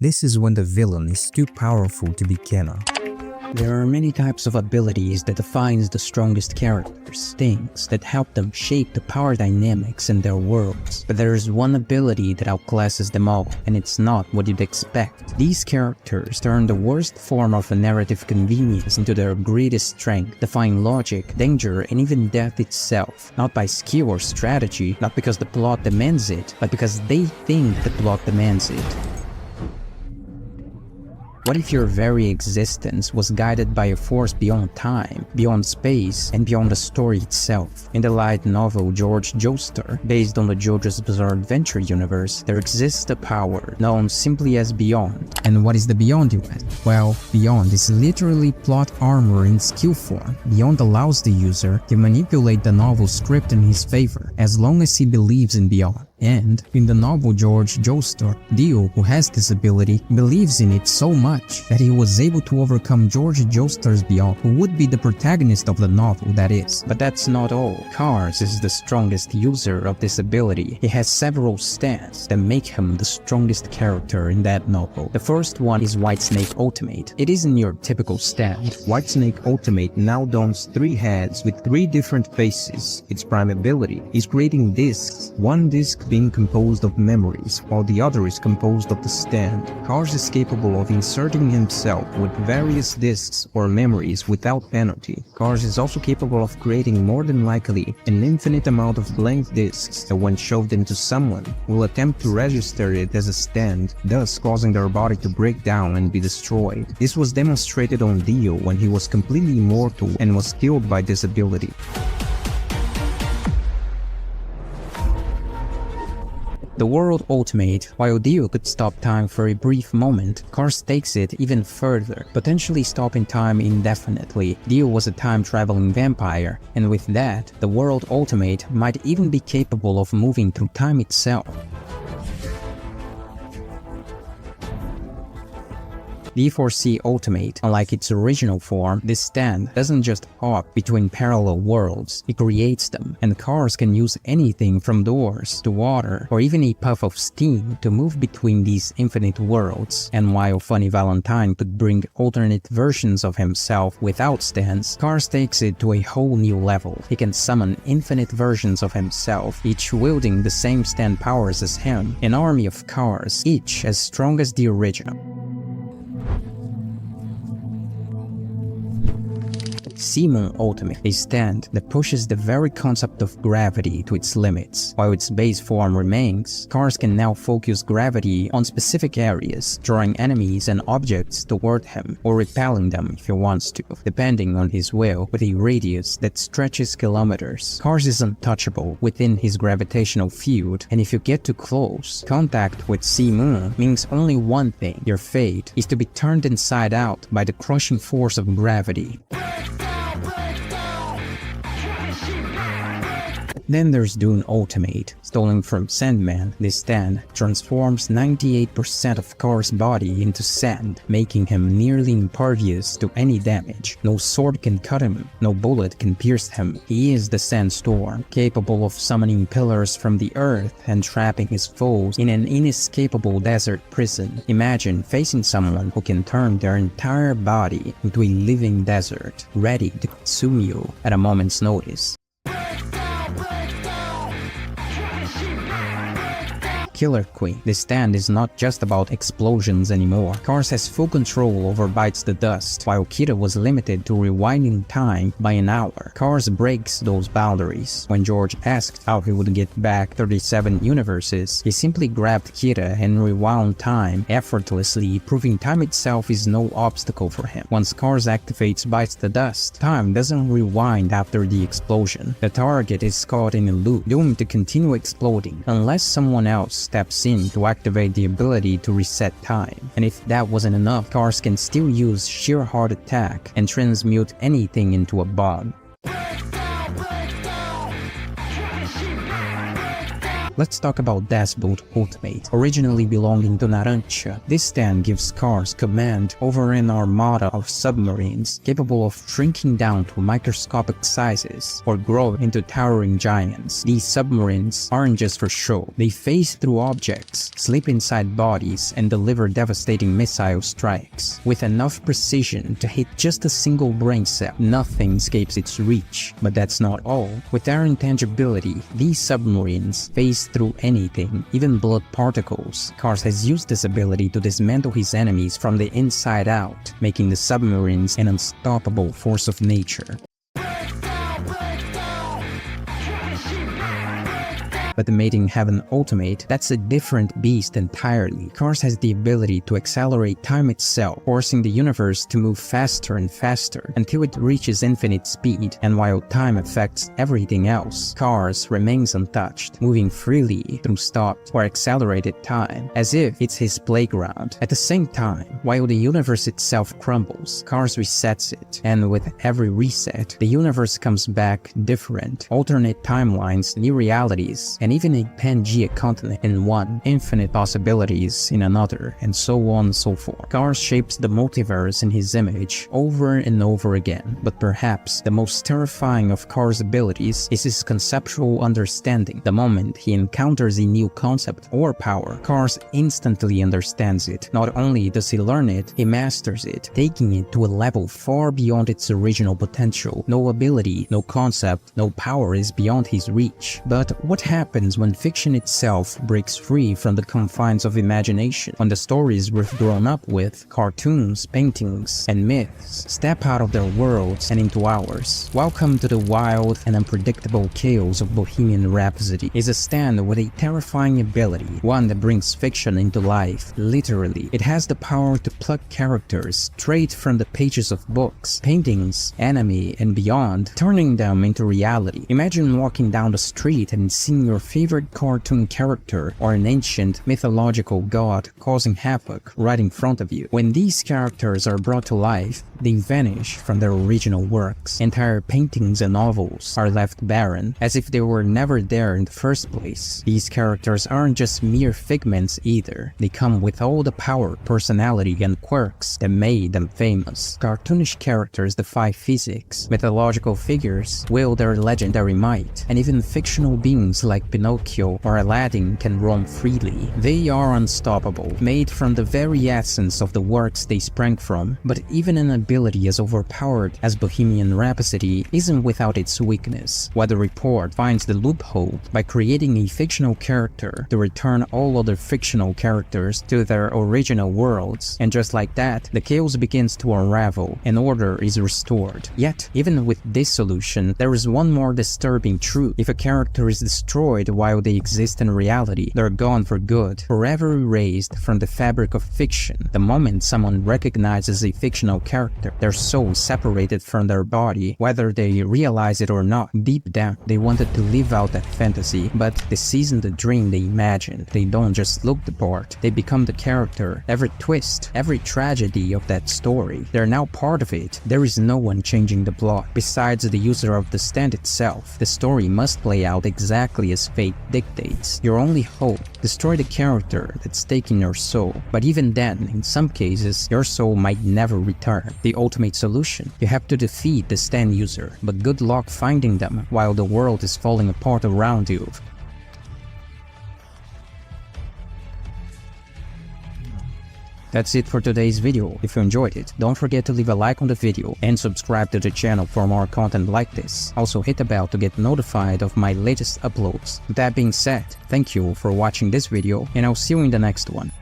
This is when the villain is too powerful to be Canon. There are many types of abilities that defines the strongest characters, things that help them shape the power dynamics in their worlds. But there is one ability that outclasses them all, and it's not what you'd expect. These characters turn the worst form of a narrative convenience into their greatest strength, defying logic, danger, and even death itself. Not by skill or strategy, not because the plot demands it, but because they think the plot demands it. What if your very existence was guided by a force beyond time, beyond space, and beyond the story itself? In the light novel George Joestar, based on the JoJo's Bizarre Adventure universe, there exists a power known simply as Beyond. And what is the Beyond, you ask? Well, Beyond is literally plot armor in skill form. Beyond allows the user to manipulate the novel script in his favor, as long as he believes in Beyond. And in the novel George Joestar, Dio, who has this ability, believes in it so much that he was able to overcome George Joestar's Beyond, who would be the protagonist of the novel, that is. But that's not all. Cars is the strongest user of this ability. He has several stats that make him the strongest character in that novel. The first one is Whitesnake Ultimate. It isn't your typical stat. Whitesnake Ultimate now dons 3 heads with 3 different faces. Its prime ability is creating discs. One disc being composed of memories, while the other is composed of the stand. Cars is capable of inserting himself with various discs or memories without penalty. Cars is also capable of creating more than likely an infinite amount of blank discs that when shoved into someone will attempt to register it as a stand, thus causing their body to break down and be destroyed. This was demonstrated on Dio when he was completely immortal and was killed by this ability. The World Ultimate, while Dio could stop time for a brief moment, Cars takes it even further, potentially stopping time indefinitely. Dio was a time-traveling vampire, and with that, the World Ultimate might even be capable of moving through time itself. D4C Ultimate, unlike its original form, this stand doesn't just hop between parallel worlds, it creates them, and Cars can use anything from doors to water or even a puff of steam to move between these infinite worlds. And while Funny Valentine could bring alternate versions of himself without stands, Cars takes it to a whole new level. He can summon infinite versions of himself, each wielding the same stand powers as him, an army of Cars, each as strong as the original. Seamoon Ultimate, a stand that pushes the very concept of gravity to its limits. While its base form remains, Cars can now focus gravity on specific areas, drawing enemies and objects toward him, or repelling them if he wants to, depending on his will, with a radius that stretches kilometers. Cars is untouchable within his gravitational field, and if you get too close, contact with Seamoon means only one thing: your fate is to be turned inside out by the crushing force of gravity. Then there's Dune Ultimate. Stolen from Sandman, this stand transforms 98% of Cars' body into sand, making him nearly impervious to any damage. No sword can cut him, no bullet can pierce him. He is the Sandstorm, capable of summoning pillars from the earth and trapping his foes in an inescapable desert prison. Imagine facing someone who can turn their entire body into a living desert, ready to consume you at a moment's notice. Killer Queen. This stand is not just about explosions anymore. Cars has full control over Bites the Dust, while Kira was limited to rewinding time by an hour. Cars breaks those boundaries. When George asked how he would get back 37 universes, he simply grabbed Kira and rewound time effortlessly, proving time itself is no obstacle for him. Once Cars activates Bites the Dust, time doesn't rewind after the explosion. The target is caught in a loop, doomed to continue exploding, unless someone else steps in to activate the ability to reset time. And if that wasn't enough, Cars can still use sheer heart attack and transmute anything into a bomb. Let's talk about Deathbolt Ultimate. Originally belonging to Narancia, this stand gives Cars command over an armada of submarines capable of shrinking down to microscopic sizes or grow into towering giants. These submarines aren't just for show. They phase through objects, slip inside bodies, and deliver devastating missile strikes. With enough precision to hit just a single brain cell, nothing escapes its reach. But that's not all. With their intangibility, these submarines phase through anything, even blood particles. Cars has used this ability to dismantle his enemies from the inside out, making the submarines an unstoppable force of nature. But the Made in Heaven Ultimate, that's a different beast entirely. Cars has the ability to accelerate time itself, forcing the universe to move faster and faster until it reaches infinite speed, and while time affects everything else, Cars remains untouched, moving freely through stopped or accelerated time, as if it's his playground. At the same time, while the universe itself crumbles, Cars resets it, and with every reset, the universe comes back different, alternate timelines, new realities, and even a Pangea continent in one, infinite possibilities in another, and so on and so forth. Cars shapes the multiverse in his image over and over again, but perhaps the most terrifying of Cars' abilities is his conceptual understanding. The moment he encounters a new concept or power, Cars instantly understands it. Not only does he learn it, he masters it, taking it to a level far beyond its original potential. No ability, no concept, no power is beyond his reach. But what happens when fiction itself breaks free from the confines of imagination? When the stories we've grown up with, cartoons, paintings, and myths, step out of their worlds and into ours. Welcome to the wild and unpredictable chaos of Bohemian Rhapsody is a stand with a terrifying ability, one that brings fiction into life, literally. It has the power to pluck characters straight from the pages of books, paintings, anime, and beyond, turning them into reality. Imagine walking down the street and seeing your favorite cartoon character or an ancient mythological god causing havoc right in front of you. When these characters are brought to life, they vanish from their original works. Entire paintings and novels are left barren, as if they were never there in the first place. These characters aren't just mere figments either. They come with all the power, personality, and quirks that made them famous. Cartoonish characters defy physics, mythological figures wield their legendary might, and even fictional beings like Pinocchio or Aladdin can roam freely. They are unstoppable, made from the very essence of the works they sprang from. But even an ability as overpowered as Bohemian Rhapsody isn't without its weakness. Weather Report finds the loophole by creating a fictional character to return all other fictional characters to their original worlds, and just like that, the chaos begins to unravel and order is restored. Yet, even with this solution, there is one more disturbing truth. If a character is destroyed while they exist in reality, they're gone for good, forever erased from the fabric of fiction. The moment someone recognizes a fictional character, their soul separated from their body, whether they realize it or not. Deep down, they wanted to live out that fantasy, but this isn't the dream they imagined. They don't just look the part, they become the character. Every twist, every tragedy of that story, they're now part of it. There is no one changing the plot besides the user of the stand itself. The story must play out exactly as fate dictates. Your only hope: destroy the character that's taking your soul. But even then, in some cases, your soul might never return. The ultimate solution: you have to defeat the stand user, but good luck finding them while the world is falling apart around you. That's it for today's video. If you enjoyed it, don't forget to leave a like on the video and subscribe to the channel for more content like this. Also hit the bell to get notified of my latest uploads. With that being said, thank you for watching this video, and I'll see you in the next one.